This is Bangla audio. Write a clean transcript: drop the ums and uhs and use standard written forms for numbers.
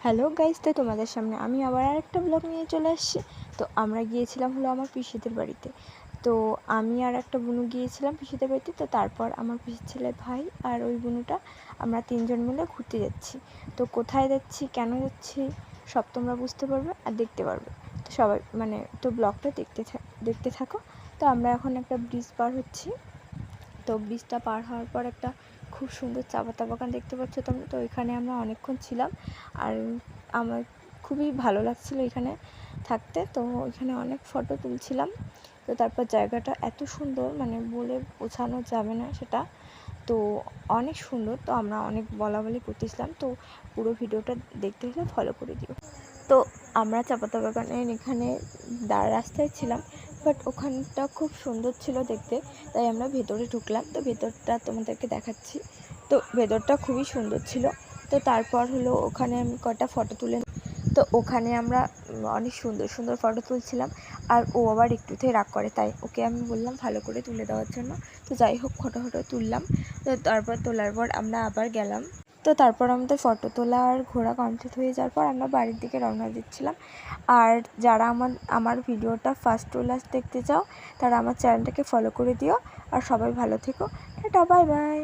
হ্যালো গাইস, তো তোমাদের সামনে আমি আবার আরেকটা ব্লগ নিয়ে চলে আসছি। তো আমরা গিয়েছিলাম হলো আমার পিসিদের বাড়িতে। তো আমি আর একটা বুনু গিয়েছিলাম পিসিদের বাড়িতে। তো তারপর আমার পিসির ছেলে ভাই আর ওই বুনুটা আমরা তিনজন মিলে ঘুরতে যাচ্ছি। তো কোথায় যাচ্ছি, কেন যাচ্ছি, সব তোমরা বুঝতে পারবে আর দেখতে পারবে। তো সবাই তো ব্লগটা দেখতে থাকো। তো আমরা এখন একটা ব্রিজ পার হচ্ছি। তো ব্রিজটা পার হওয়ার পর একটা খুব সুন্দর চা পাতা বাগান দেখতে পাচ্ছ তোমরা। তো এখানে আমরা অনেকক্ষণ ছিলাম আর আমার খুবই ভালো লাগছিলো এখানে থাকতে। তো এখানে অনেক ফটো তুলছিলাম। তো তারপর জায়গাটা এত সুন্দর, বলে বোঝানো যাবে না সেটা। তো অনেক সুন্দর। তো আমরা অনেক বলাবলি করতেছিলাম। তো পুরো ভিডিওটা দেখতে হলে ফলো করে দিও। তো আমরা চা পাতা বাগানের এখানে রাস্তায় ছিলাম, বাট ওখানটা খুব সুন্দর ছিল দেখতে, তাই আমরা ভেতরে ঢুকলাম। তো ভেতরটা তোমাদেরকে দেখাচ্ছি। তো ভেতরটা খুবই সুন্দর ছিল। তো তারপর হলো ওখানে আমি কটা ফটো তুলে, তো ওখানে আমরা অনেক সুন্দর সুন্দর ফটো তুলছিলাম। আর ও আবার একটুতেই রাগ করে, তাই ওকে আমি বললাম ভালো করে তুলে দেওয়ার জন্য। তো যাই হোক, ফটো তুললাম। তো তারপর তোলার পর আমরা আবার গেলাম। তো তারপর আমাদের ফটো তোলা আর ঘোরা কমপ্লিট হয়ে যাওয়ার পর আমরা বাড়ির দিকে রওনা দিচ্ছিলাম। আর যারা আমার ভিডিওটা ফার্স্ট টু লাস্ট দেখতে চাও, তারা আমার চ্যানেলটাকে ফলো করে দিও। আর সবাই ভালো থেকো। Tata, bye bye.